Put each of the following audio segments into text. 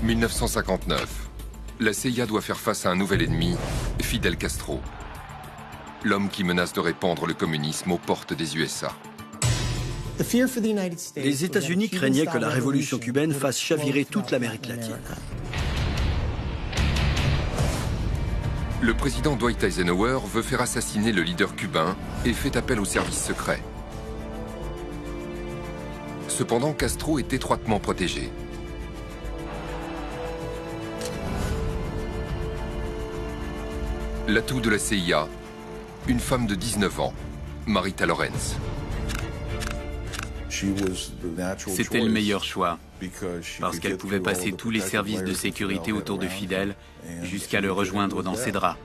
1959. La CIA doit faire face à un nouvel ennemi, Fidel Castro. L'homme qui menace de répandre le communisme aux portes des USA. Les États-Unis craignaient que la révolution cubaine fasse chavirer toute l'Amérique latine. Le président Dwight Eisenhower veut faire assassiner le leader cubain et fait appel aux services secrets. Cependant, Castro est étroitement protégé. L'atout de la CIA, une femme de 19 ans, Marita Lorenz. C'était le meilleur choix, parce qu'elle pouvait passer tous les services de sécurité autour de Fidel jusqu'à le rejoindre dans ses draps.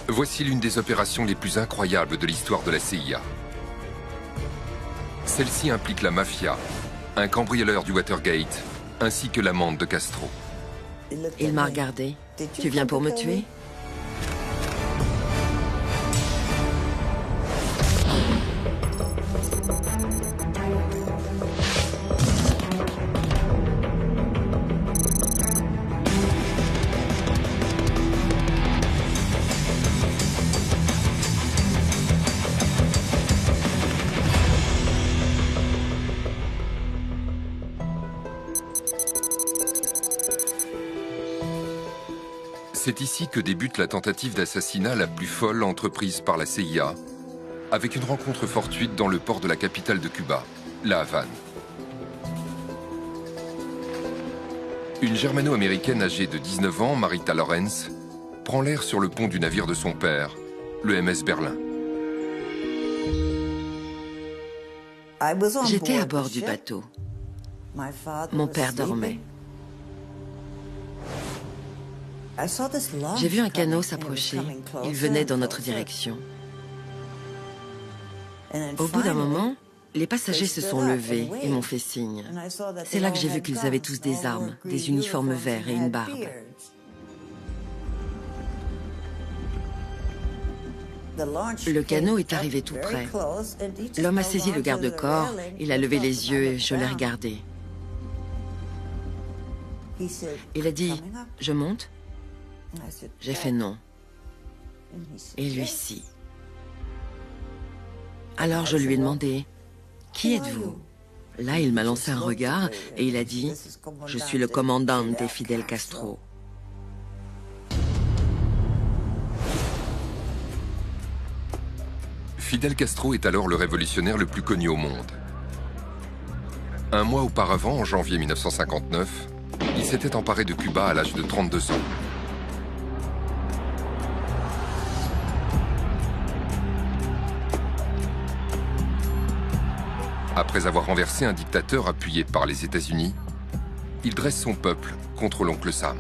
Voici l'une des opérations les plus incroyables de l'histoire de la CIA. Celle-ci implique la mafia, un cambrioleur du Watergate, ainsi que l'amante de Castro. Il m'a regardé. Tu viens pour me tuer? C'est ici que débute la tentative d'assassinat la plus folle entreprise par la CIA, avec une rencontre fortuite dans le port de la capitale de Cuba, La Havane. Une germano-américaine âgée de 19 ans, Marita Lorenz, prend l'air sur le pont du navire de son père, le MS Berlin. J'étais à bord du bateau. Mon père dormait. J'ai vu un canot s'approcher. Il venait dans notre direction. Au bout d'un moment, les passagers se sont levés et m'ont fait signe. C'est là que j'ai vu qu'ils avaient tous des armes, des uniformes verts et une barbe. Le canot est arrivé tout près. L'homme a saisi le garde-corps, il a levé les yeux et je l'ai regardé. Il a dit « Je monte ?» J'ai fait non. Et lui, si. Alors je lui ai demandé, « Qui êtes-vous » Là, il m'a lancé un regard et il a dit, « Je suis le commandant de Fidel Castro. » Fidel Castro est alors le révolutionnaire le plus connu au monde. Un mois auparavant, en janvier 1959, il s'était emparé de Cuba à l'âge de 32 ans. Après avoir renversé un dictateur appuyé par les États-Unis, il dresse son peuple contre l'oncle Sam.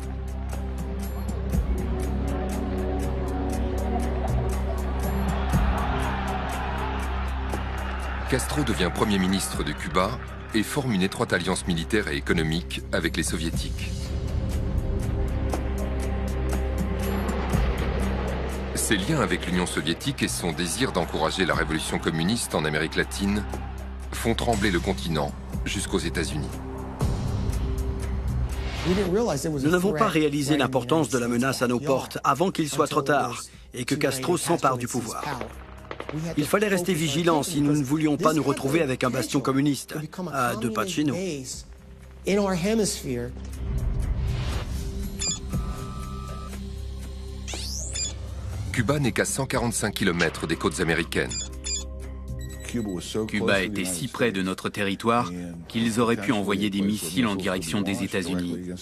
Castro devient Premier ministre de Cuba et forme une étroite alliance militaire et économique avec les Soviétiques. Ses liens avec l'Union soviétique et son désir d'encourager la révolution communiste en Amérique latine font trembler le continent jusqu'aux États-Unis. Nous n'avons pas réalisé l'importance de la menace à nos portes avant qu'il soit trop tard et que Castro s'empare du pouvoir. Il fallait rester vigilants si nous ne voulions pas nous retrouver avec un bastion communiste à 2 pas de chez nous. Cuba n'est qu'à 145 km des côtes américaines. Cuba était si près de notre territoire qu'ils auraient pu envoyer des missiles en direction des États-Unis.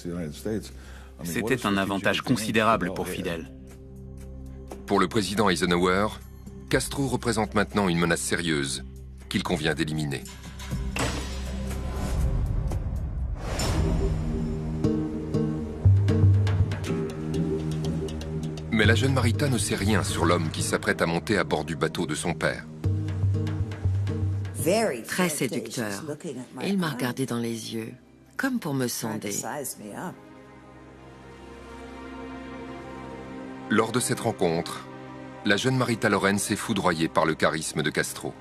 C'était un avantage considérable pour Fidel. Pour le président Eisenhower, Castro représente maintenant une menace sérieuse qu'il convient d'éliminer. Mais la jeune Marita ne sait rien sur l'homme qui s'apprête à monter à bord du bateau de son père. Très séducteur. Et il m'a regardé dans les yeux, comme pour me sonder. Lors de cette rencontre, la jeune Marita Lorenz est foudroyée par le charisme de Castro.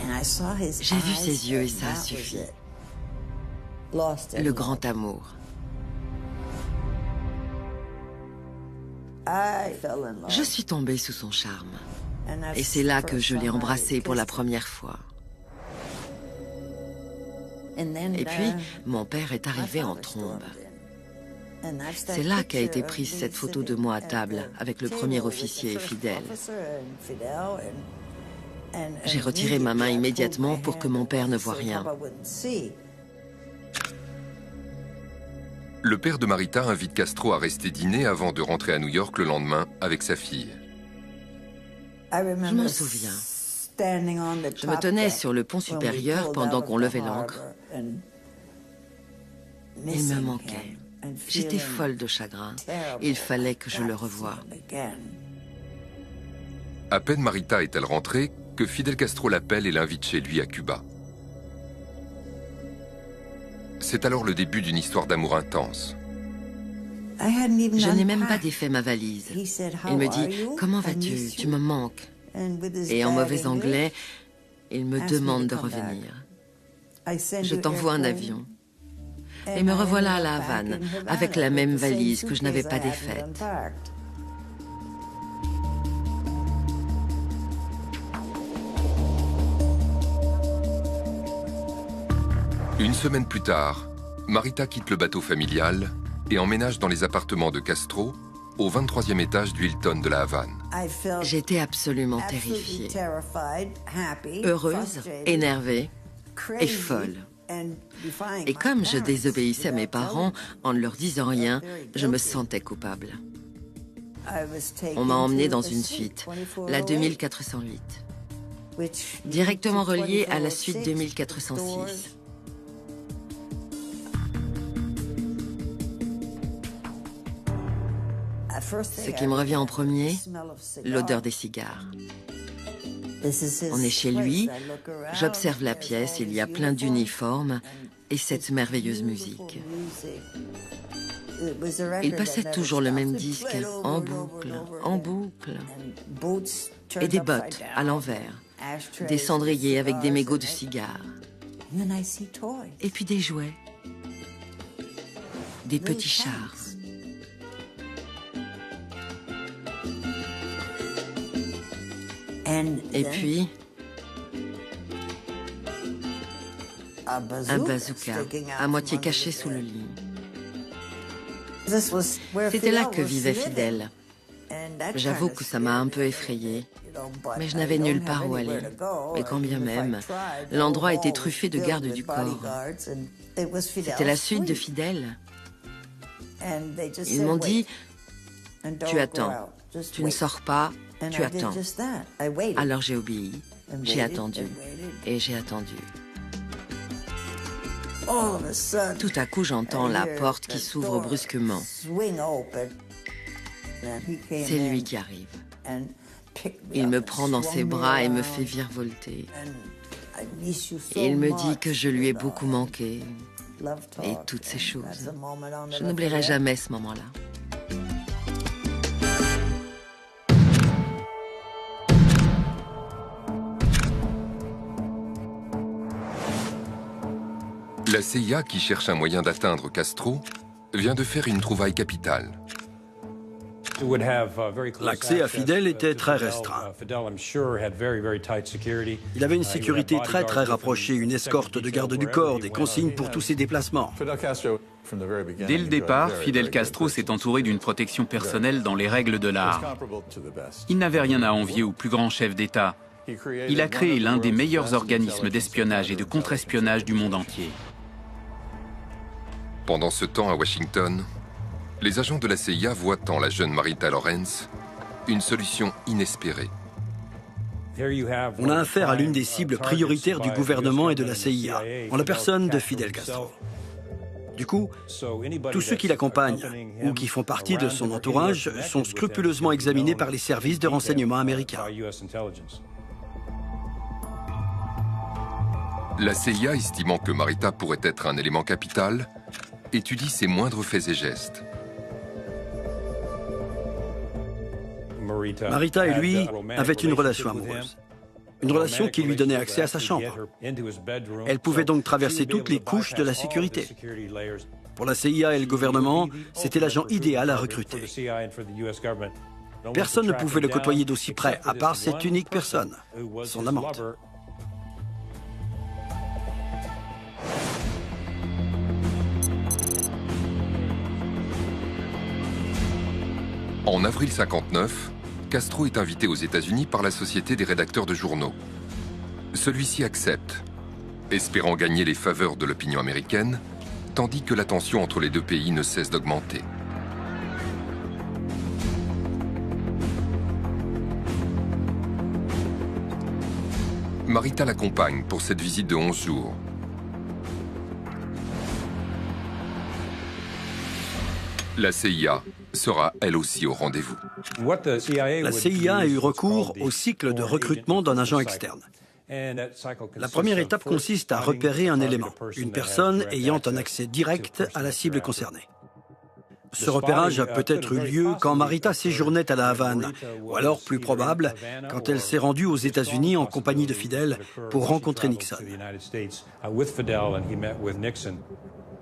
J'ai vu ses yeux et ça a suffi. le grand amour. Je suis tombée sous son charme. Et c'est là que je l'ai embrassé pour la première fois. Et puis, mon père est arrivé en trombe. C'est là qu'a été prise cette photo de moi à table avec le premier officier et Fidel. J'ai retiré ma main immédiatement pour que mon père ne voie rien. Le père de Marita invite Castro à rester dîner avant de rentrer à New York le lendemain avec sa fille. Je m'en souviens. Je me tenais sur le pont supérieur pendant qu'on levait l'ancre. Il me manquait. J'étais folle de chagrin. Il fallait que je le revoie. À peine Marita est-elle rentrée que Fidel Castro l'appelle et l'invite chez lui à Cuba. C'est alors le début d'une histoire d'amour intense. Je n'ai même pas défait ma valise. Il me dit « Comment vas-tu? Tu me manques. » Et en mauvais anglais, il me demande de revenir. Je t'envoie un avion. Et me revoilà à La Havane, avec la même valise que je n'avais pas défaite. Une semaine plus tard, Marita quitte le bateau familial et emménage dans les appartements de Castro, au 23e étage du Hilton de La Havane. J'étais absolument terrifiée, heureuse, énervée et folle. Et comme je désobéissais à mes parents en ne leur disant rien, je me sentais coupable. On m'a emmenée dans une suite, la 2408, directement reliée à la suite 2406. Ce qui me revient en premier, l'odeur des cigares. On est chez lui, j'observe la pièce, il y a plein d'uniformes et cette merveilleuse musique. Il passait toujours le même disque, en boucle, et des bottes à l'envers, des cendriers avec des mégots de cigares, et puis des jouets, des petits chars. Et puis, un bazooka à moitié caché sous le lit. C'était là que vivait Fidel. J'avoue que ça m'a un peu effrayée, mais je n'avais nulle part où aller. Et quand bien même, l'endroit était truffé de gardes du corps. C'était la suite de Fidel. Ils m'ont dit, tu attends, tu ne sors pas, tu attends. Alors j'ai obéi, j'ai attendu, et j'ai attendu. Tout à coup, j'entends la porte qui s'ouvre brusquement. C'est lui qui arrive. Il me prend dans ses bras et me fait virevolter. Et il me dit que je lui ai beaucoup manqué. Et toutes ces choses. Je n'oublierai jamais ce moment-là. La CIA, qui cherche un moyen d'atteindre Castro, vient de faire une trouvaille capitale. L'accès à Fidel était très restreint. Il avait une sécurité très rapprochée, une escorte de gardes du corps, des consignes pour tous ses déplacements. Dès le départ, Fidel Castro s'est entouré d'une protection personnelle dans les règles de l'art. Il n'avait rien à envier au plus grand chef d'État. Il a créé l'un des meilleurs organismes d'espionnage et de contre-espionnage du monde entier. Pendant ce temps, à Washington, les agents de la CIA voient en la jeune Marita Lawrence une solution inespérée. On a affaire à l'une des cibles prioritaires du gouvernement et de la CIA, en la personne de Fidel Castro. Du coup, tous ceux qui l'accompagnent ou qui font partie de son entourage sont scrupuleusement examinés par les services de renseignement américains. La CIA, estimant que Marita pourrait être un élément capital, étudie ses moindres faits et gestes. Marita et lui avaient une relation amoureuse. Une relation qui lui donnait accès à sa chambre. Elle pouvait donc traverser toutes les couches de la sécurité. Pour la CIA et le gouvernement, c'était l'agent idéal à recruter. Personne ne pouvait le côtoyer d'aussi près, à part cette unique personne, son amante. En avril 59, Castro est invité aux États-Unis par la Société des rédacteurs de journaux. Celui-ci accepte, espérant gagner les faveurs de l'opinion américaine, tandis que la tension entre les deux pays ne cesse d'augmenter. Marita l'accompagne pour cette visite de 11 jours. La CIA sera elle aussi au rendez-vous. La CIA a eu recours au cycle de recrutement d'un agent externe. La première étape consiste à repérer un élément, une personne ayant un accès direct à la cible concernée. Ce repérage a peut-être eu lieu quand Marita séjournait à la Havane, ou alors, plus probable, quand elle s'est rendue aux États-Unis en compagnie de Fidel pour rencontrer Nixon.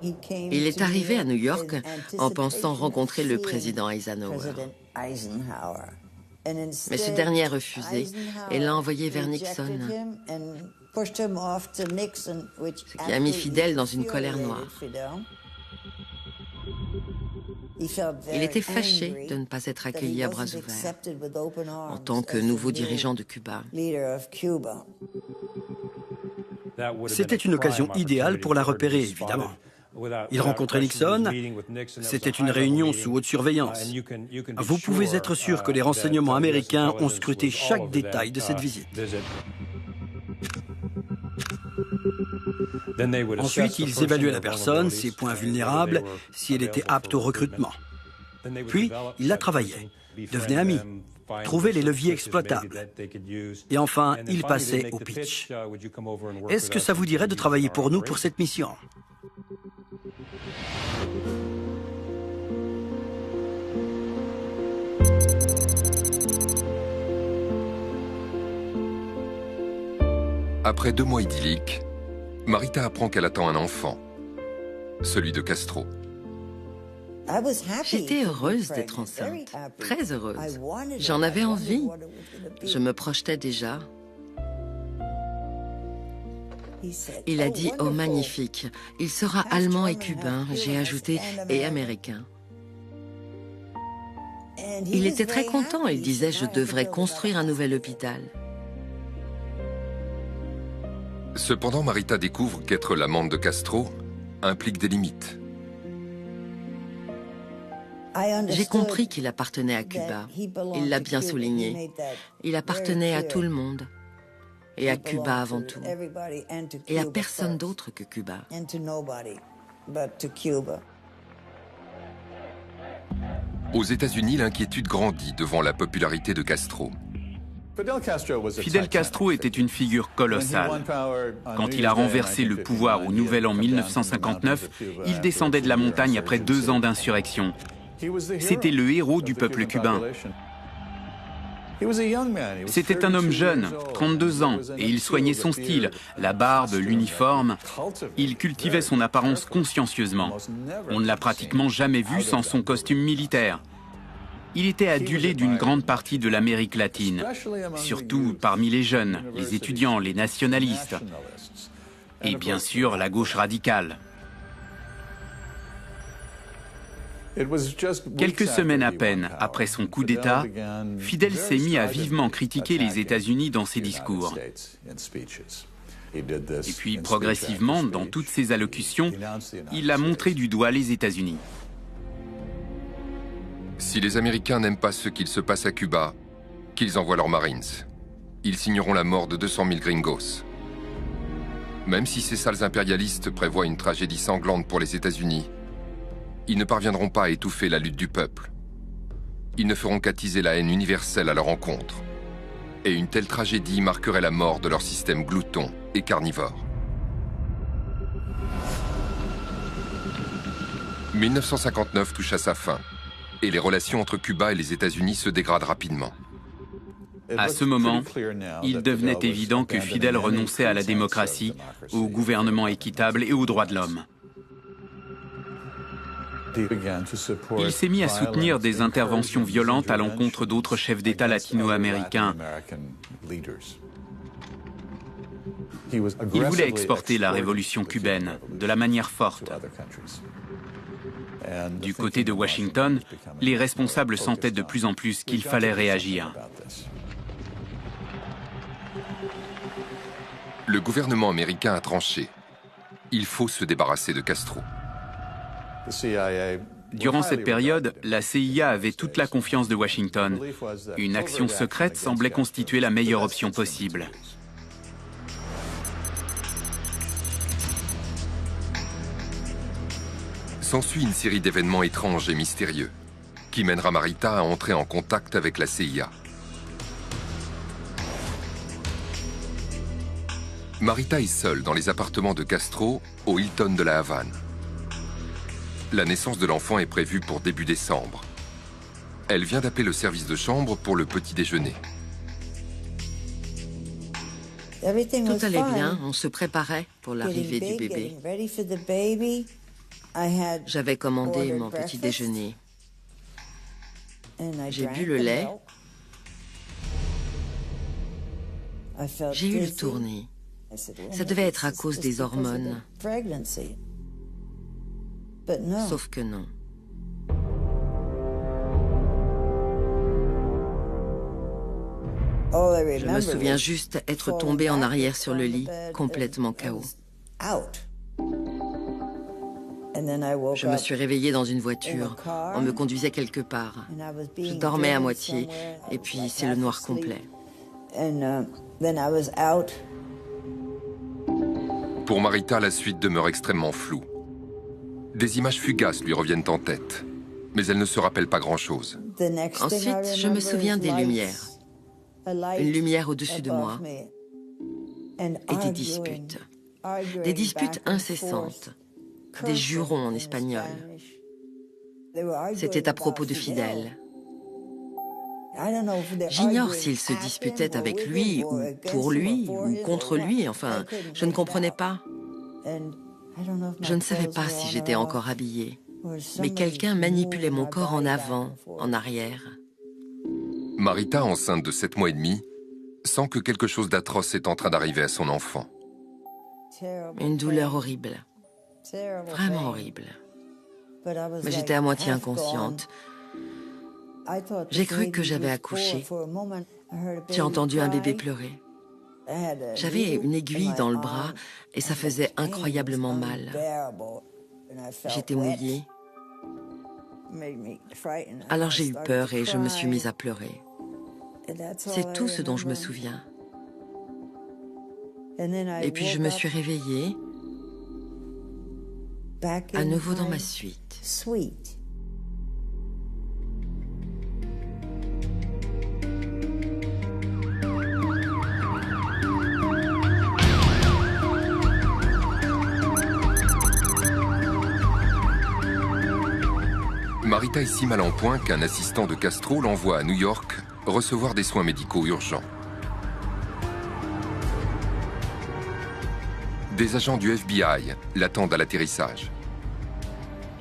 Il est arrivé à New York en pensant rencontrer le président Eisenhower. Mais ce dernier a refusé et l'a envoyé vers Nixon, ce qui a mis Fidel dans une colère noire. Il était fâché de ne pas être accueilli à bras ouverts en tant que nouveau dirigeant de Cuba. C'était une occasion idéale pour la repérer, évidemment. Il rencontrait Nixon, c'était une réunion sous haute surveillance. Vous pouvez être sûr que les renseignements américains ont scruté chaque détail de cette visite. Ensuite, ils évaluaient la personne, ses points vulnérables, si elle était apte au recrutement. Puis, ils la travaillaient, devenaient amis, trouvaient les leviers exploitables. Et enfin, ils passaient au pitch. Est-ce que ça vous dirait de travailler pour nous pour cette mission ? Après 2 mois idylliques, Marita apprend qu'elle attend un enfant, celui de Castro. J'étais heureuse d'être enceinte, très heureuse. J'en avais envie. Je me projetais déjà. Il a dit « Oh, magnifique, il sera allemand et cubain », j'ai ajouté « et américain ». Il était très content, il disait « Je devrais construire un nouvel hôpital ». Cependant, Marita découvre qu'être l'amante de Castro implique des limites. J'ai compris qu'il appartenait à Cuba. Il l'a bien souligné. Il appartenait à tout le monde. Et à Cuba avant tout. Et à personne d'autre que Cuba. Aux États-Unis, l'inquiétude grandit devant la popularité de Castro. Fidel Castro était une figure colossale. Quand il a renversé le pouvoir au Nouvel An 1959, il descendait de la montagne après 2 ans d'insurrection. C'était le héros du peuple cubain. C'était un homme jeune, 32 ans, et il soignait son style, la barbe, l'uniforme. Il cultivait son apparence consciencieusement. On ne l'a pratiquement jamais vu sans son costume militaire. Il était adulé d'une grande partie de l'Amérique latine, surtout parmi les jeunes, les étudiants, les nationalistes, et bien sûr la gauche radicale. Quelques semaines à peine après son coup d'État, Fidel s'est mis à vivement critiquer les États-Unis dans ses discours. Et puis, progressivement, dans toutes ses allocutions, il a montré du doigt les États-Unis. Si les Américains n'aiment pas ce qu'il se passe à Cuba, qu'ils envoient leurs Marines. Ils signeront la mort de 200 000 gringos. Même si ces sales impérialistes prévoient une tragédie sanglante pour les États-Unis, ils ne parviendront pas à étouffer la lutte du peuple. Ils ne feront qu'attiser la haine universelle à leur encontre. Et une telle tragédie marquerait la mort de leur système glouton et carnivore. 1959 touche à sa fin, et les relations entre Cuba et les États-Unis se dégradent rapidement. À ce moment, il devenait évident que Fidel renonçait à la démocratie, au gouvernement équitable et aux droits de l'homme. Il s'est mis à soutenir des interventions violentes à l'encontre d'autres chefs d'État latino-américains. Il voulait exporter la révolution cubaine de la manière forte. Du côté de Washington, les responsables sentaient de plus en plus qu'il fallait réagir. Le gouvernement américain a tranché. Il faut se débarrasser de Castro. Durant cette période, la CIA avait toute la confiance de Washington. Une action secrète semblait constituer la meilleure option possible. S'ensuit une série d'événements étranges et mystérieux qui mènera Marita à entrer en contact avec la CIA. Marita est seule dans les appartements de Castro au Hilton de la Havane. La naissance de l'enfant est prévue pour début décembre. Elle vient d'appeler le service de chambre pour le petit déjeuner. Tout allait bien, on se préparait pour l'arrivée du bébé. J'avais commandé mon petit déjeuner. J'ai bu le lait. J'ai eu le tournis. Ça devait être à cause des hormones. Sauf que non. Je me souviens juste être tombée en arrière sur le lit, complètement KO. Je me suis réveillée dans une voiture. On me conduisait quelque part. Je dormais à moitié, et puis c'est le noir complet. Pour Marita, la suite demeure extrêmement floue. Des images fugaces lui reviennent en tête, mais elle ne se rappelle pas grand-chose. Ensuite, je me souviens des lumières. Une lumière au-dessus de moi. Et des disputes. Des disputes incessantes. Des jurons en espagnol. C'était à propos de Fidel. J'ignore s'ils se disputaient avec lui, ou pour lui, ou contre lui, enfin, je ne comprenais pas. Je ne savais pas si j'étais encore habillée, mais quelqu'un manipulait mon corps en avant, en arrière. Marita, enceinte de 7 mois et demi, sent que quelque chose d'atroce est en train d'arriver à son enfant. Une douleur horrible. Vraiment horrible. Mais j'étais à moitié inconsciente. J'ai cru que j'avais accouché. J'ai entendu un bébé pleurer. J'avais une aiguille dans le bras et ça faisait incroyablement mal. J'étais mouillée. Alors j'ai eu peur et je me suis mise à pleurer. C'est tout ce dont je me souviens. Et puis je me suis réveillée, à nouveau dans ma suite. Marita est si mal en point qu'un assistant de Castro l'envoie à New York recevoir des soins médicaux urgents. Des agents du FBI l'attendent à l'atterrissage.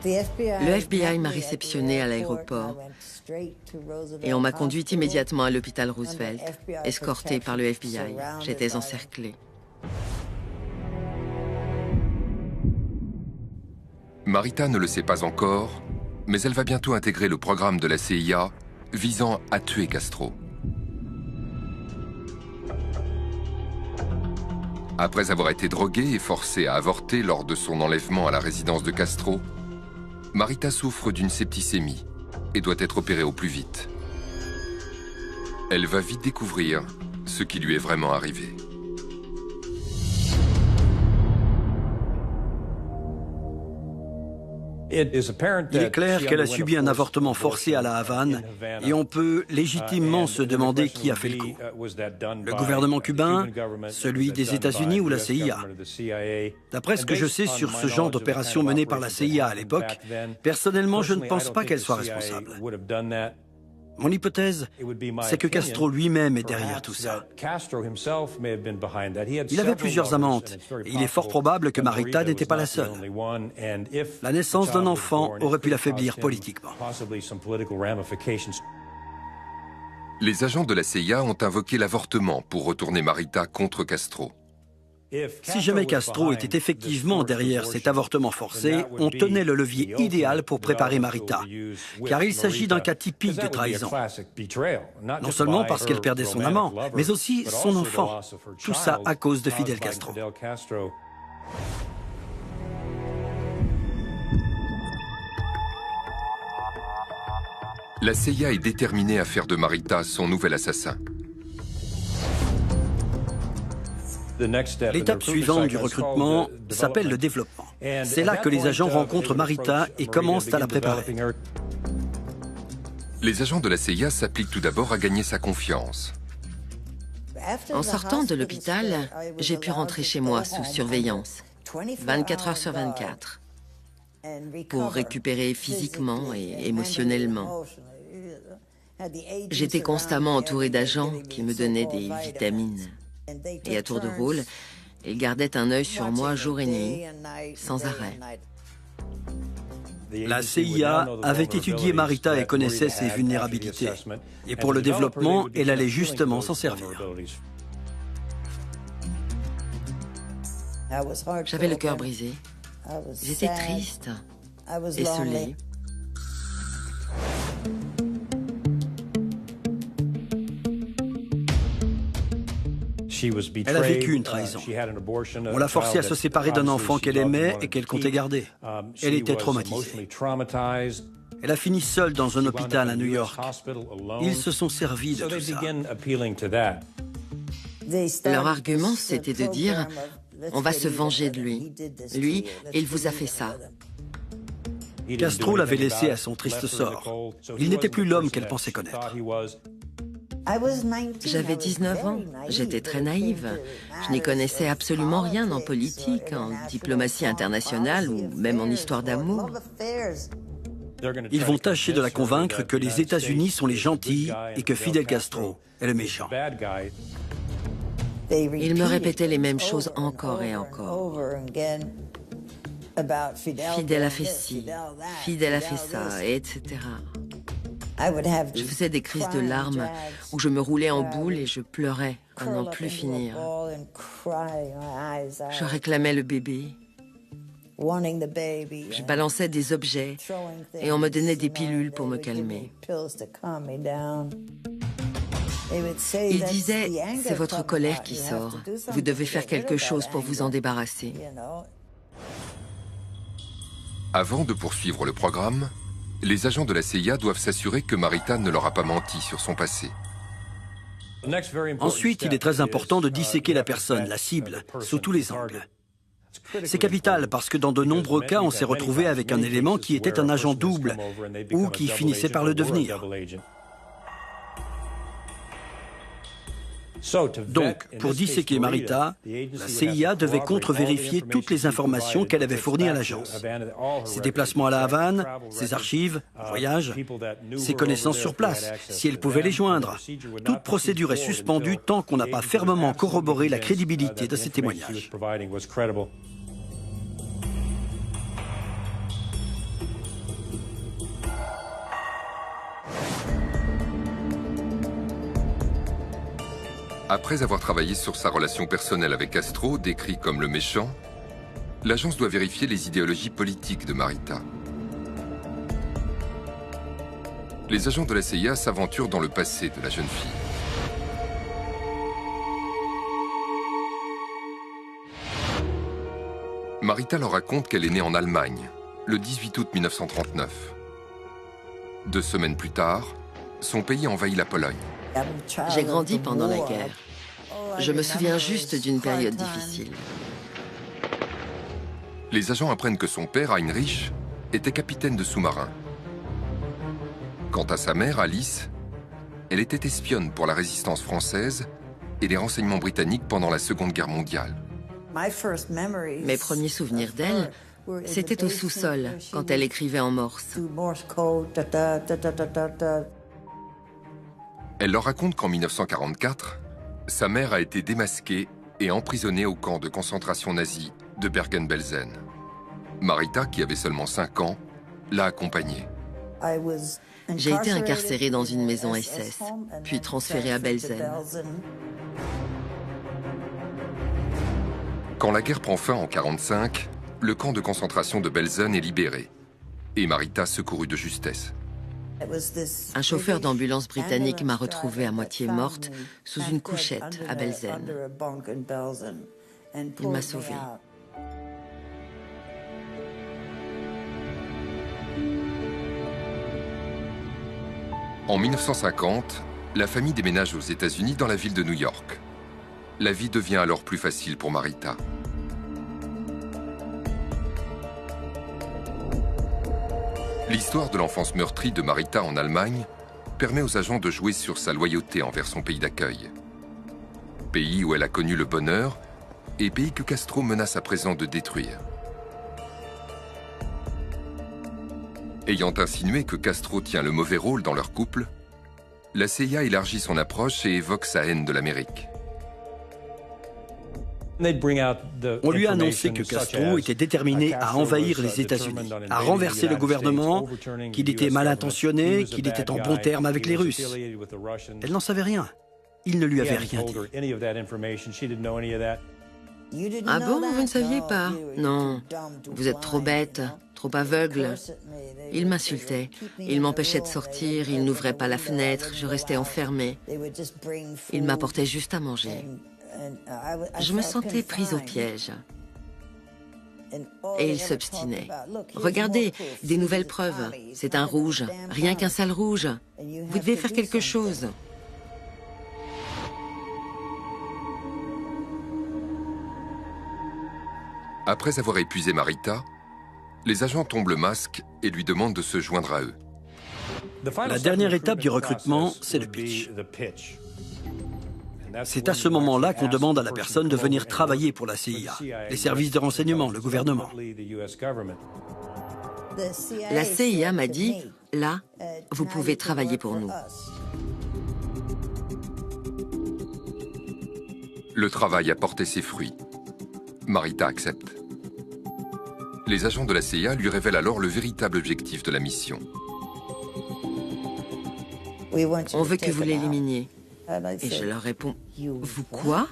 Le FBI m'a réceptionnée à l'aéroport et on m'a conduite immédiatement à l'hôpital Roosevelt, escortée par le FBI. J'étais encerclée. Marita ne le sait pas encore, mais elle va bientôt intégrer le programme de la CIA visant à tuer Castro. Après avoir été droguée et forcée à avorter lors de son enlèvement à la résidence de Castro, Marita souffre d'une septicémie et doit être opérée au plus vite. Elle va vite découvrir ce qui lui est vraiment arrivé. Il est clair qu'elle a subi un avortement forcé à la Havane et on peut légitimement se demander qui a fait le coup. Le gouvernement cubain, celui des États-Unis ou la CIA. D'après ce que je sais sur ce genre d'opération menée par la CIA à l'époque, personnellement, je ne pense pas qu'elle soit responsable. Mon hypothèse, c'est que Castro lui-même est derrière tout ça. Il avait plusieurs amantes, et il est fort probable que Marita n'était pas la seule. La naissance d'un enfant aurait pu l'affaiblir politiquement. Les agents de la CIA ont invoqué l'avortement pour retourner Marita contre Castro. Si jamais Castro était effectivement derrière cet avortement forcé, on tenait le levier idéal pour préparer Marita, car il s'agit d'un cas typique de trahison. Non seulement parce qu'elle perdait son amant, mais aussi son enfant. Tout ça à cause de Fidel Castro. La CIA est déterminée à faire de Marita son nouvel assassin. L'étape suivante du recrutement s'appelle le développement. C'est là que les agents rencontrent Marita et commencent à la préparer. Les agents de la CIA s'appliquent tout d'abord à gagner sa confiance. En sortant de l'hôpital, j'ai pu rentrer chez moi sous surveillance, 24 heures sur 24, pour récupérer physiquement et émotionnellement. J'étais constamment entourée d'agents qui me donnaient des vitamines. Et à tour de rôle, ils gardaient un œil sur moi jour et nuit, sans arrêt. La CIA avait étudié Marita et connaissait ses vulnérabilités. Et pour le développement, elle allait justement s'en servir. J'avais le cœur brisé. J'étais triste, esseulée. Elle a vécu une trahison. On l'a forcée à se séparer d'un enfant qu'elle aimait et qu'elle comptait garder. Elle était traumatisée. Elle a fini seule dans un hôpital à New York. Ils se sont servis de tout ça. Leur argument, c'était de dire « on va se venger de lui. Lui, il vous a fait ça. » Castro l'avait laissé à son triste sort. Il n'était plus l'homme qu'elle pensait connaître. J'avais 19 ans, j'étais très naïve. Je n'y connaissais absolument rien en politique, en diplomatie internationale ou même en histoire d'amour. Ils vont tâcher de la convaincre que les États-Unis sont les gentils et que Fidel Castro est le méchant. Ils me répétaient les mêmes choses encore et encore. Fidel a fait ci, Fidel a fait ça, etc. Je faisais des crises de larmes où je me roulais en boule et je pleurais à n'en plus finir. Je réclamais le bébé. Je balançais des objets et on me donnait des pilules pour me calmer. Il disait, c'est votre colère qui sort. Vous devez faire quelque chose pour vous en débarrasser. Avant de poursuivre le programme, les agents de la CIA doivent s'assurer que Marita ne leur a pas menti sur son passé. Ensuite, il est très important de disséquer la personne, la cible, sous tous les angles. C'est capital parce que dans de nombreux cas, on s'est retrouvé avec un élément qui était un agent double ou qui finissait par le devenir. Donc, pour disséquer Marita, la CIA devait contre-vérifier toutes les informations qu'elle avait fournies à l'agence. Ses déplacements à la Havane, ses archives, voyages, ses connaissances sur place, si elle pouvait les joindre. Toute procédure est suspendue tant qu'on n'a pas fermement corroboré la crédibilité de ces témoignages. Après avoir travaillé sur sa relation personnelle avec Castro, décrit comme le méchant, l'agence doit vérifier les idéologies politiques de Marita. Les agents de la CIA s'aventurent dans le passé de la jeune fille. Marita leur raconte qu'elle est née en Allemagne, le 18 août 1939. 2 semaines plus tard, son pays envahit la Pologne. J'ai grandi pendant la guerre. Je me souviens juste d'une période difficile. Les agents apprennent que son père, Heinrich, était capitaine de sous-marin. Quant à sa mère, Alice, elle était espionne pour la résistance française et les renseignements britanniques pendant la Seconde Guerre mondiale. Mes premiers souvenirs d'elle, c'était au sous-sol, quand elle écrivait en morse. Elle leur raconte qu'en 1944, sa mère a été démasquée et emprisonnée au camp de concentration nazi de Bergen-Belsen. Marita, qui avait seulement 5 ans, l'a accompagnée. J'ai été incarcérée dans une maison SS, puis transférée à Belsen. Quand la guerre prend fin en 1945, le camp de concentration de Belsen est libéré et Marita secourue de justesse. Un chauffeur d'ambulance britannique m'a retrouvée à moitié morte sous une couchette à Belsen. Il m'a sauvée. En 1950, la famille déménage aux États-Unis dans la ville de New York. La vie devient alors plus facile pour Marita. L'histoire de l'enfance meurtrie de Marita en Allemagne permet aux agents de jouer sur sa loyauté envers son pays d'accueil. Pays où elle a connu le bonheur et pays que Castro menace à présent de détruire. Ayant insinué que Castro tient le mauvais rôle dans leur couple, la CIA élargit son approche et évoque sa haine de l'Amérique. On lui a annoncé que Castro était déterminé à envahir les États-Unis, à renverser le gouvernement, qu'il était mal intentionné, qu'il était en bon terme avec les Russes. Elle n'en savait rien. Il ne lui avait rien dit. Ah bon, vous ne saviez pas? Non, vous êtes trop bête, trop aveugle. Il m'insultait, il m'empêchait de sortir, il n'ouvrait pas la fenêtre, je restais enfermée. Il m'apportait juste à manger. Je me sentais prise au piège. Et il s'obstinait. Regardez, des nouvelles preuves. C'est un rouge, rien qu'un sale rouge. Vous devez faire quelque chose. Après avoir épuisé Marita, les agents tombent le masque et lui demandent de se joindre à eux. La dernière étape du recrutement, c'est le pitch. C'est à ce moment-là qu'on demande à la personne de venir travailler pour la CIA, les services de renseignement, le gouvernement. La CIA m'a dit, là, vous pouvez travailler pour nous. Le travail a porté ses fruits. Marita accepte. Les agents de la CIA lui révèlent alors le véritable objectif de la mission. On veut que vous l'éliminiez. Et je leur réponds, vous quoi?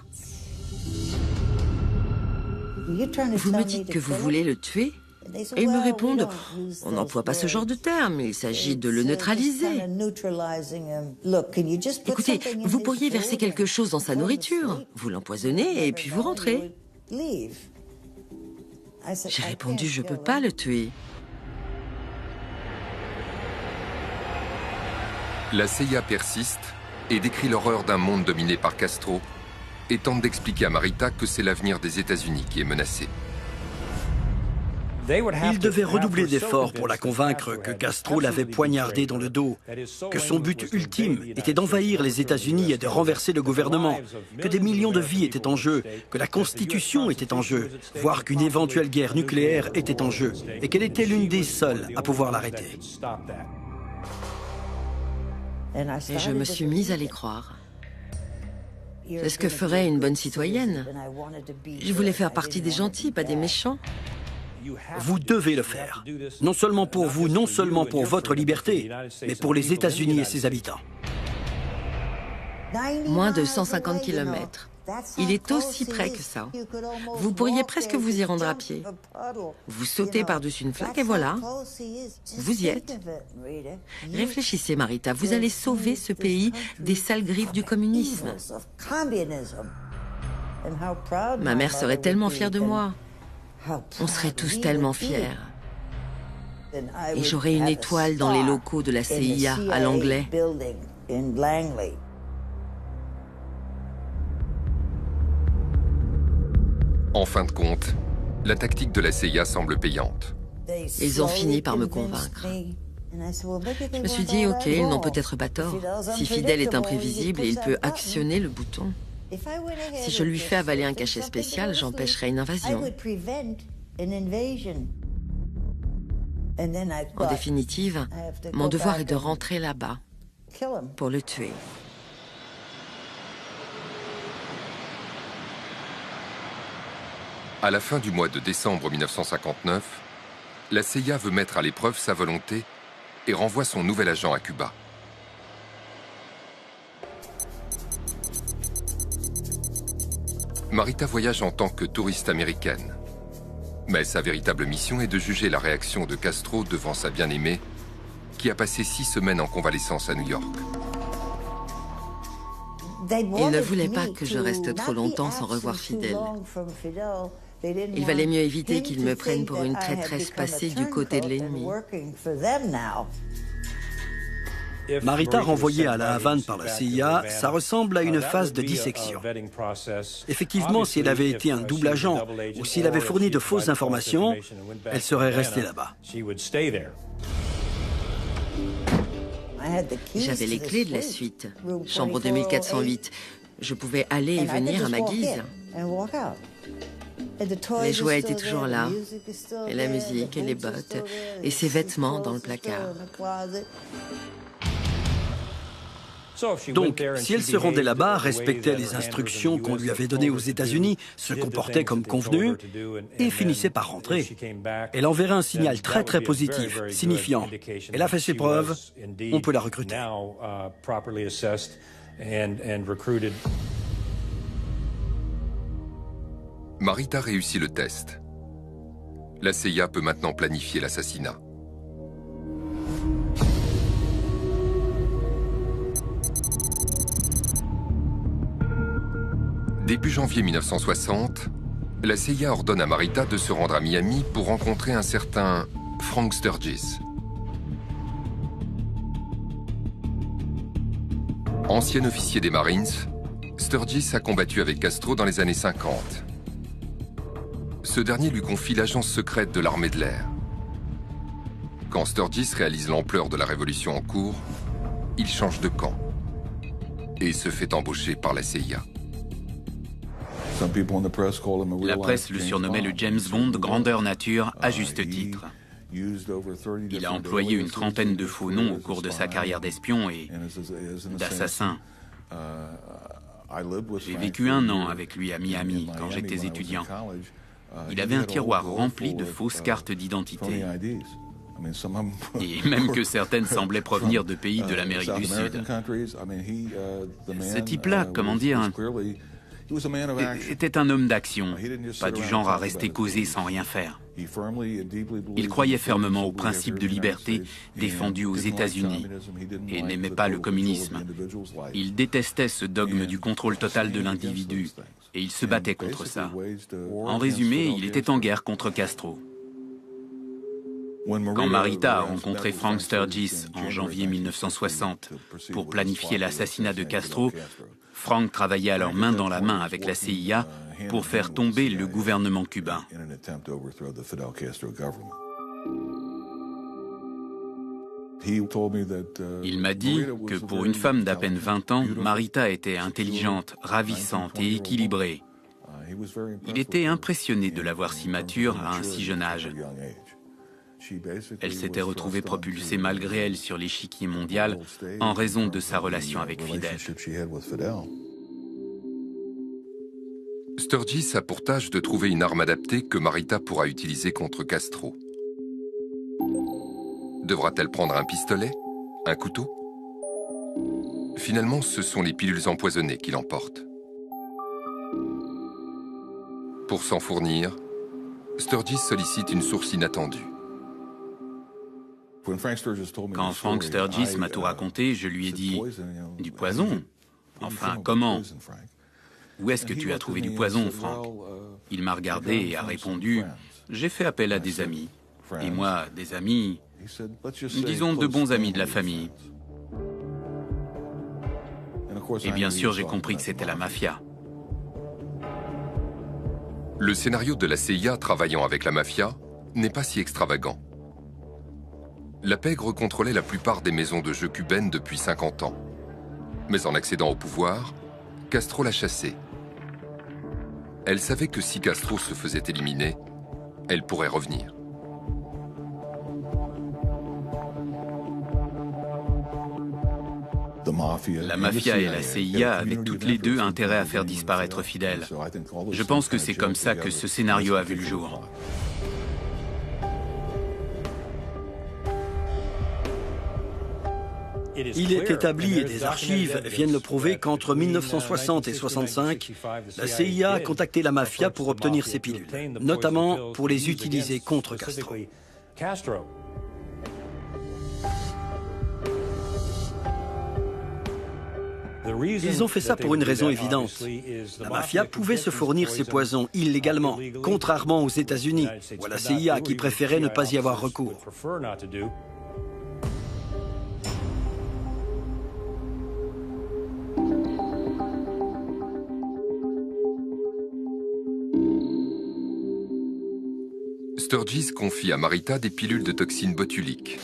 Vous me dites que vous voulez le tuer? Et ils me répondent, on n'emploie pas ce genre de terme, il s'agit de le neutraliser. Écoutez, vous pourriez verser quelque chose dans sa nourriture, vous l'empoisonnez et puis vous rentrez. J'ai répondu, je ne peux pas le tuer. La CIA persiste et décrit l'horreur d'un monde dominé par Castro et tente d'expliquer à Marita que c'est l'avenir des États-Unis qui est menacé. Il devait redoubler d'efforts pour la convaincre que Castro l'avait poignardé dans le dos, que son but ultime était d'envahir les États-Unis et de renverser le gouvernement, que des millions de vies étaient en jeu, que la Constitution était en jeu, voire qu'une éventuelle guerre nucléaire était en jeu, et qu'elle était l'une des seules à pouvoir l'arrêter. Et je me suis mise à les croire. C'est ce que ferait une bonne citoyenne. Je voulais faire partie des gentils, pas des méchants. Vous devez le faire. Non seulement pour vous, non seulement pour votre liberté, mais pour les États-Unis et ses habitants. Moins de 150 km. Il est aussi près que ça. Vous pourriez presque vous y rendre à pied. Vous sautez par-dessus une flaque et voilà, vous y êtes. Réfléchissez, Marita, vous allez sauver ce pays des sales griffes du communisme. Ma mère serait tellement fière de moi. On serait tous tellement fiers. Et j'aurais une étoile dans les locaux de la CIA à Langley. En fin de compte, la tactique de la CIA semble payante. Ils ont fini par me convaincre. Je me suis dit, ok, ils n'ont peut-être pas tort. Si Fidel est imprévisible, il peut actionner le bouton. Si je lui fais avaler un cachet spécial, j'empêcherai une invasion. En définitive, mon devoir est de rentrer là-bas pour le tuer. À la fin du mois de décembre 1959, la CIA veut mettre à l'épreuve sa volonté et renvoie son nouvel agent à Cuba. Marita voyage en tant que touriste américaine. Mais sa véritable mission est de juger la réaction de Castro devant sa bien-aimée, qui a passé 6 semaines en convalescence à New York. Ils ne voulaient pas que je reste trop longtemps sans revoir Fidel. Il valait mieux éviter qu'ils me prennent pour une traîtresse passée du côté de l'ennemi. Marita renvoyée à la Havane par la CIA, ça ressemble à une phase de dissection. Effectivement, si elle avait été un double agent ou s'il avait fourni de fausses informations, elle serait restée là-bas. J'avais les clés de la suite, chambre 2408. Je pouvais aller et venir à ma guise. Les jouets étaient toujours là, et la musique, et les bottes, et ses vêtements dans le placard. Donc, si elle se rendait là-bas, respectait les instructions qu'on lui avait données aux États-Unis, se comportait comme convenu et finissait par rentrer, elle enverrait un signal très très positif, signifiant « Elle a fait ses preuves, on peut la recruter ». Marita réussit le test. La CIA peut maintenant planifier l'assassinat. Début janvier 1960, la CIA ordonne à Marita de se rendre à Miami pour rencontrer un certain Frank Sturgis. Ancien officier des Marines, Sturgis a combattu avec Castro dans les années 50. Ce dernier lui confie l'agence secrète de l'armée de l'air. Quand Sturgis réalise l'ampleur de la révolution en cours, il change de camp et se fait embaucher par la CIA. La presse le surnommait le James Bond grandeur nature, à juste titre. Il a employé une trentaine de faux noms au cours de sa carrière d'espion et d'assassin. J'ai vécu 1 an avec lui à Miami quand j'étais étudiant. Il avait un tiroir rempli de fausses cartes d'identité. Et même que certaines semblaient provenir de pays de l'Amérique du Sud. Ce type-là, comment dire, était un homme d'action, pas du genre à rester causé sans rien faire. Il croyait fermement au principe de liberté défendu aux États-Unis et n'aimait pas le communisme. Il détestait ce dogme du contrôle total de l'individu et il se battait contre ça. En résumé, il était en guerre contre Castro. Quand Marita a rencontré Frank Sturgis en janvier 1960 pour planifier l'assassinat de Castro, Frank travaillait alors main dans la main avec la CIA pour faire tomber le gouvernement cubain. Il m'a dit que pour une femme d'à peine 20 ans, Marita était intelligente, ravissante et équilibrée. Il était impressionné de la voir si mature à un si jeune âge. Elle s'était retrouvée propulsée malgré elle sur l'échiquier mondial en raison de sa relation avec Fidel. Sturgis a pour tâche de trouver une arme adaptée que Marita pourra utiliser contre Castro. Devra-t-elle prendre un pistolet? Un couteau? Finalement, ce sont les pilules empoisonnées qui l'emportent. Pour s'en fournir, Sturgis sollicite une source inattendue. Quand Frank Sturgis m'a tout raconté, je lui ai dit « Du poison? Enfin, comment? Où est-ce que tu as trouvé du poison, Frank ?» Il m'a regardé et a répondu « J'ai fait appel à des amis. Et moi, des amis, disons de bons amis de la famille. » Et bien sûr, j'ai compris que c'était la mafia. Le scénario de la CIA travaillant avec la mafia n'est pas si extravagant. La pègre contrôlait la plupart des maisons de jeux cubaines depuis 50 ans. Mais en accédant au pouvoir, Castro l'a chassée. Elle savait que si Castro se faisait éliminer, elle pourrait revenir. La mafia et la CIA avaient toutes les deux intérêt à faire disparaître Fidel. Je pense que c'est comme ça que ce scénario a vu le jour. Il est établi, et des archives viennent le prouver, qu'entre 1960 et 1965, la CIA a contacté la mafia pour obtenir ces pilules, notamment pour les utiliser contre Castro. Ils ont fait ça pour une raison évidente. La mafia pouvait se fournir ces poisons illégalement, contrairement aux États-Unis ou à la CIA qui préférait ne pas y avoir recours. Sturgis confie à Marita des pilules de toxines botuliques.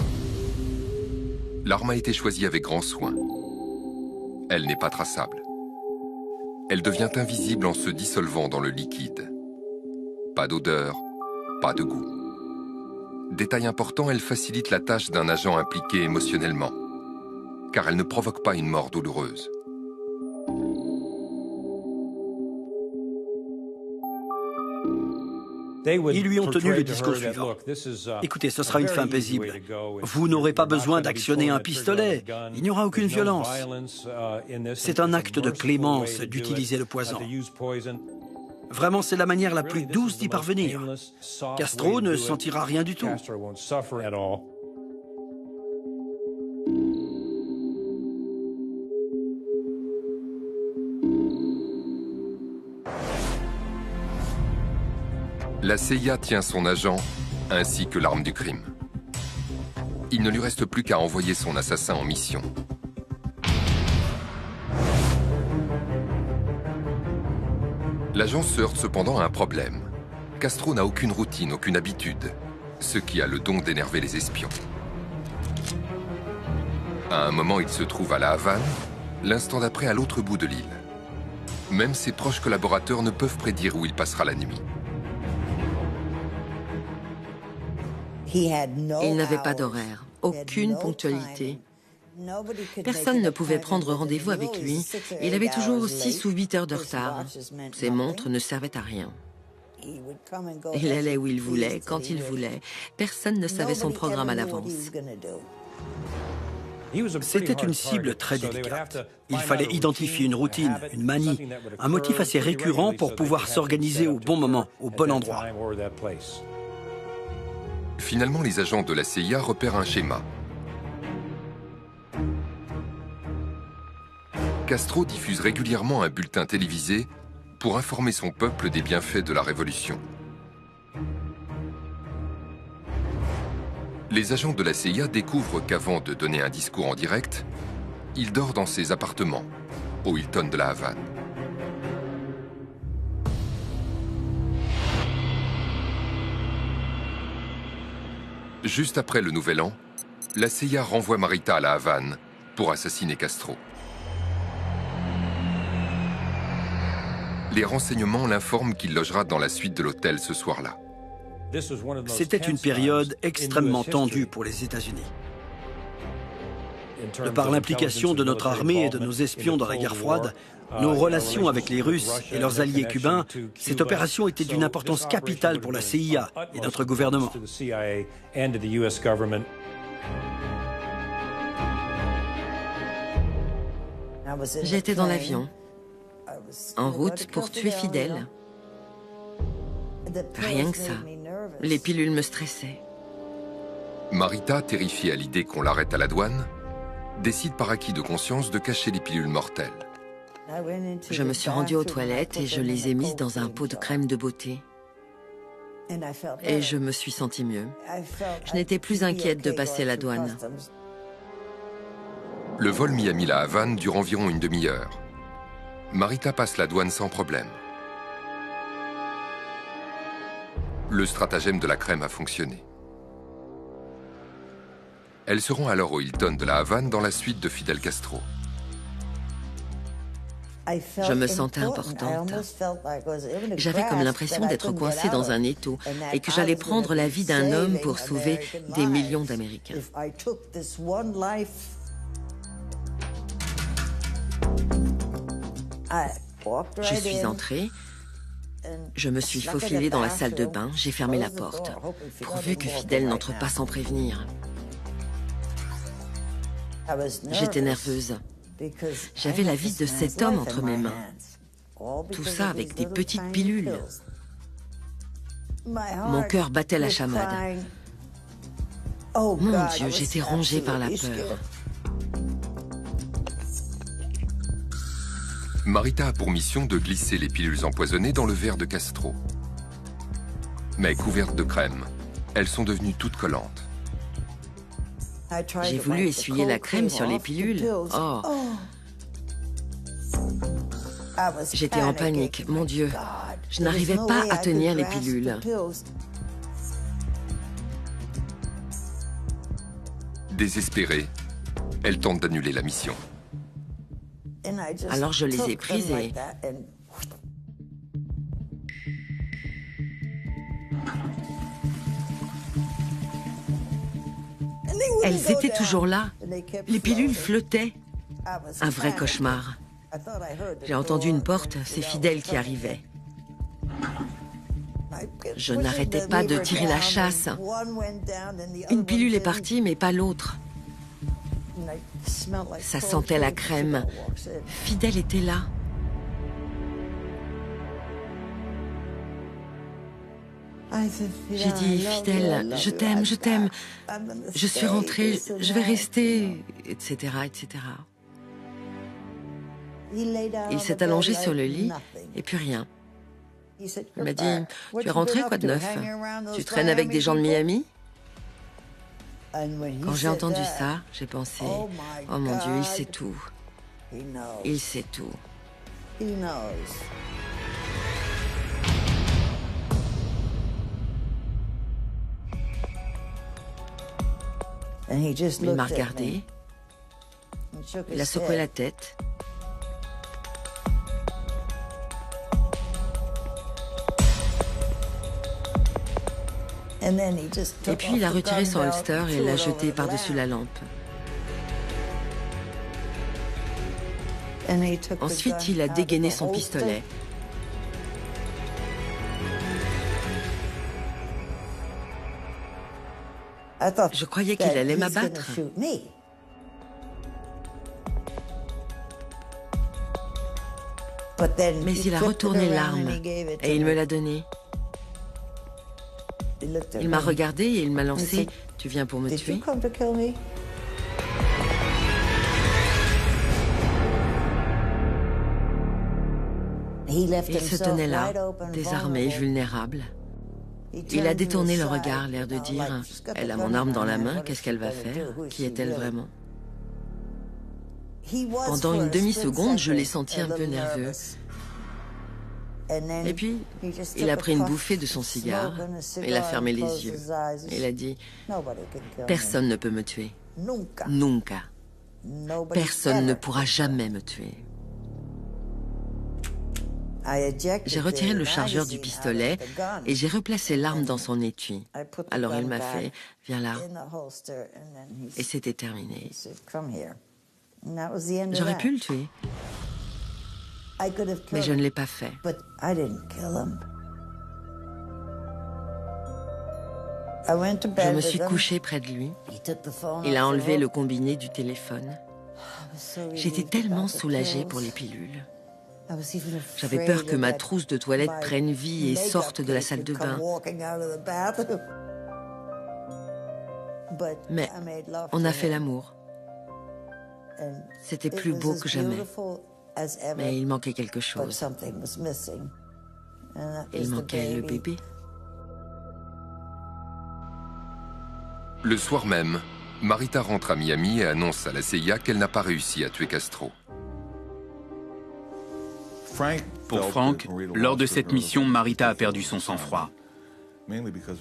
L'arme a été choisie avec grand soin. Elle n'est pas traçable. Elle devient invisible en se dissolvant dans le liquide. Pas d'odeur, pas de goût. Détail important, elle facilite la tâche d'un agent impliqué émotionnellement, car elle ne provoque pas une mort douloureuse. Ils lui ont tenu le discours suivant. Écoutez, ce sera une fin paisible. Vous n'aurez pas besoin d'actionner un pistolet. Il n'y aura aucune violence. C'est un acte de clémence d'utiliser le poison. Vraiment, c'est la manière la plus douce d'y parvenir. Castro ne sentira rien du tout. La CIA tient son agent, ainsi que l'arme du crime. Il ne lui reste plus qu'à envoyer son assassin en mission. L'agent se heurte cependant à un problème. Castro n'a aucune routine, aucune habitude, ce qui a le don d'énerver les espions. À un moment, il se trouve à La Havane, l'instant d'après à l'autre bout de l'île. Même ses proches collaborateurs ne peuvent prédire où il passera la nuit. Il n'avait pas d'horaire, aucune ponctualité. Personne ne pouvait prendre rendez-vous avec lui. Il avait toujours 6 ou 8 heures de retard. Ses montres ne servaient à rien. Il allait où il voulait, quand il voulait. Personne ne savait son programme à l'avance. C'était une cible très délicate. Il fallait identifier une routine, une manie, un motif assez récurrent pour pouvoir s'organiser au bon moment, au bon endroit. Finalement, les agents de la CIA repèrent un schéma. Castro diffuse régulièrement un bulletin télévisé pour informer son peuple des bienfaits de la révolution. Les agents de la CIA découvrent qu'avant de donner un discours en direct, il dort dans ses appartements, au Hilton de La Havane. Juste après le Nouvel An, la CIA renvoie Marita à La Havane pour assassiner Castro. Les renseignements l'informent qu'il logera dans la suite de l'hôtel ce soir-là. C'était une période extrêmement tendue pour les États-Unis. De par l'implication de notre armée et de nos espions dans la guerre froide, nos relations avec les Russes et leurs alliés cubains, cette opération était d'une importance capitale pour la CIA et notre gouvernement. J'étais dans l'avion, en route pour tuer Fidel. Rien que ça. Les pilules me stressaient. Marita, terrifiée à l'idée qu'on l'arrête à la douane, décide par acquis de conscience de cacher les pilules mortelles. Je me suis rendue aux toilettes et je les ai mises dans un pot de crème de beauté. Et je me suis sentie mieux. Je n'étais plus inquiète de passer la douane. Le vol Miami-La Havane dure environ une demi-heure. Marita passe la douane sans problème. Le stratagème de la crème a fonctionné. Elles seront alors au Hilton de La Havane dans la suite de Fidel Castro. Je me sentais importante. J'avais comme l'impression d'être coincée dans un étau et que j'allais prendre la vie d'un homme pour sauver des millions d'Américains. Je suis entrée, je me suis faufilée dans la salle de bain, j'ai fermé la porte, pourvu que Fidel n'entre pas sans prévenir. J'étais nerveuse. J'avais la vie de cet homme entre mes mains. Tout ça avec des petites pilules. Mon cœur battait la chamade. Mon Dieu, j'étais rongée par la peur. Marita a pour mission de glisser les pilules empoisonnées dans le verre de Castro. Mais couvertes de crème, elles sont devenues toutes collantes. J'ai voulu essuyer la crème sur les pilules. Oh! J'étais en panique, mon Dieu. Je n'arrivais pas à tenir les pilules. Désespérée, elle tente d'annuler la mission. Alors je les ai prises et... Elles étaient toujours là. Les pilules flottaient. Un vrai cauchemar. J'ai entendu une porte, c'est Fidel qui arrivait. Je n'arrêtais pas de tirer la chasse. Une pilule est partie, mais pas l'autre. Ça sentait la crème. Fidel était là. J'ai dit, Fidel, je t'aime, je t'aime. Je suis rentrée, je vais rester, etc., etc. Il s'est allongé sur le lit, et puis rien. Il m'a dit, tu es rentré, quoi de neuf? Tu traînes avec des gens de Miami? Quand j'ai entendu ça, j'ai pensé, oh mon Dieu, il sait tout. Il sait tout. Il m'a regardé, il a secoué la tête. Et puis il a retiré son holster et l'a jeté par-dessus la lampe. Ensuite, il a dégainé son pistolet. Je croyais qu'il allait m'abattre. Mais il a retourné l'arme et il me l'a donnée. Il m'a regardé et il m'a lancé « Tu viens pour me tuer ?» Il se tenait là, désarmé, vulnérable. Il a détourné le regard, l'air de dire « Elle a mon arme dans la main, qu'est-ce qu'elle va faire? Qui est-elle vraiment ?» Pendant une demi-seconde, je l'ai senti un peu nerveux. Et puis, il a pris une bouffée de son cigare, il a fermé les yeux. Il a dit « Personne ne peut me tuer. Nunca. Personne ne pourra jamais me tuer. » J'ai retiré le chargeur du pistolet et j'ai replacé l'arme dans son étui. Alors il m'a fait « Viens là. » Et c'était terminé. J'aurais pu le tuer. Mais je ne l'ai pas fait. Je me suis couchée près de lui. Il a enlevé le combiné du téléphone. J'étais tellement soulagée pour les pilules. J'avais peur que ma trousse de toilette prenne vie et sorte de la salle de bain. Mais on a fait l'amour. C'était plus beau que jamais. Mais il manquait quelque chose. Il manquait le bébé. Le soir même, Marita rentre à Miami et annonce à la CIA qu'elle n'a pas réussi à tuer Castro. Pour Frank, lors de cette mission, Marita a perdu son sang-froid.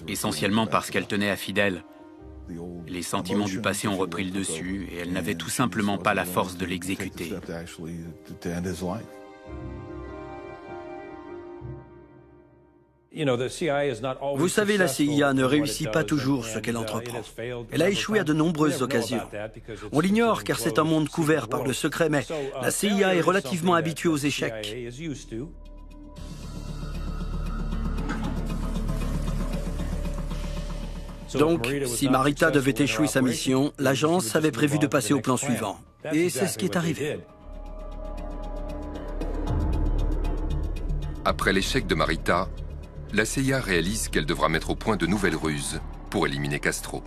Essentiellement parce qu'elle tenait à Fidel. Les sentiments du passé ont repris le dessus et elle n'avait tout simplement pas la force de l'exécuter. Vous savez, la CIA ne réussit pas toujours ce qu'elle entreprend. Elle a échoué à de nombreuses occasions. On l'ignore car c'est un monde couvert par le secret, mais la CIA est relativement habituée aux échecs. Donc, si Marita devait échouer sa mission, l'agence avait prévu de passer au plan suivant. Et c'est ce qui est arrivé. Après l'échec de Marita, la CIA réalise qu'elle devra mettre au point de nouvelles ruses pour éliminer Castro.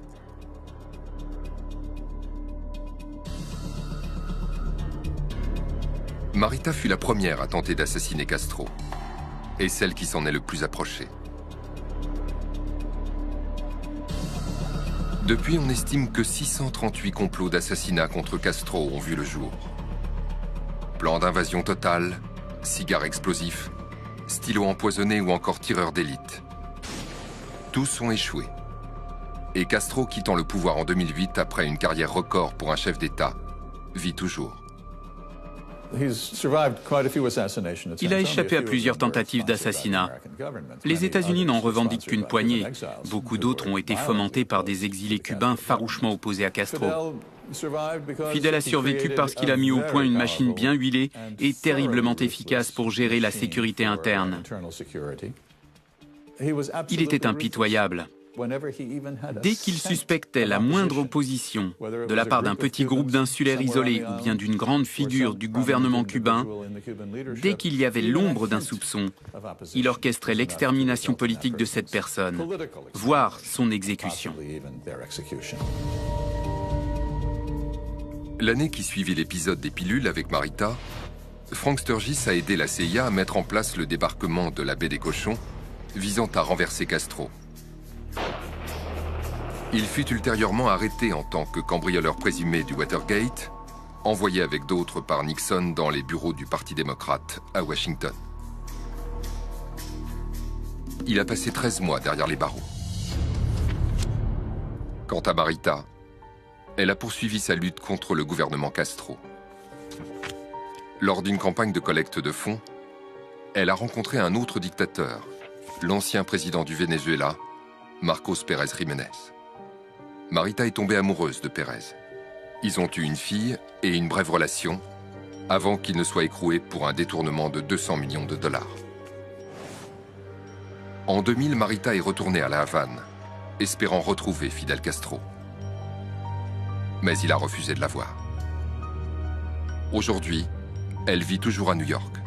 Marita fut la première à tenter d'assassiner Castro, et celle qui s'en est le plus approchée. Depuis, on estime que 638 complots d'assassinat contre Castro ont vu le jour. Plan d'invasion totale, cigares explosifs, stylos empoisonnés ou encore tireurs d'élite. Tous ont échoué. Et Castro, quittant le pouvoir en 2008 après une carrière record pour un chef d'État, vit toujours. Il a échappé à plusieurs tentatives d'assassinat. Les États-Unis n'en revendiquent qu'une poignée. Beaucoup d'autres ont été fomentés par des exilés cubains farouchement opposés à Castro. Fidel a survécu parce qu'il a mis au point une machine bien huilée et terriblement efficace pour gérer la sécurité interne. Il était impitoyable. Dès qu'il suspectait la moindre opposition de la part d'un petit groupe d'insulaires isolés ou bien d'une grande figure du gouvernement cubain, dès qu'il y avait l'ombre d'un soupçon, il orchestrait l'extermination politique de cette personne, voire son exécution. L'année qui suivit l'épisode des pilules avec Marita, Frank Sturgis a aidé la CIA à mettre en place le débarquement de la baie des Cochons, visant à renverser Castro. Il fut ultérieurement arrêté en tant que cambrioleur présumé du Watergate, envoyé avec d'autres par Nixon dans les bureaux du Parti démocrate à Washington. Il a passé 13 mois derrière les barreaux. Quant à Marita, elle a poursuivi sa lutte contre le gouvernement Castro. Lors d'une campagne de collecte de fonds, elle a rencontré un autre dictateur, l'ancien président du Venezuela, Marcos Pérez Jiménez. Marita est tombée amoureuse de Pérez. Ils ont eu une fille et une brève relation avant qu'il ne soit écroué pour un détournement de 200 millions de dollars. En 2000, Marita est retournée à La Havane, espérant retrouver Fidel Castro. Mais il a refusé de la voir. Aujourd'hui, elle vit toujours à New York.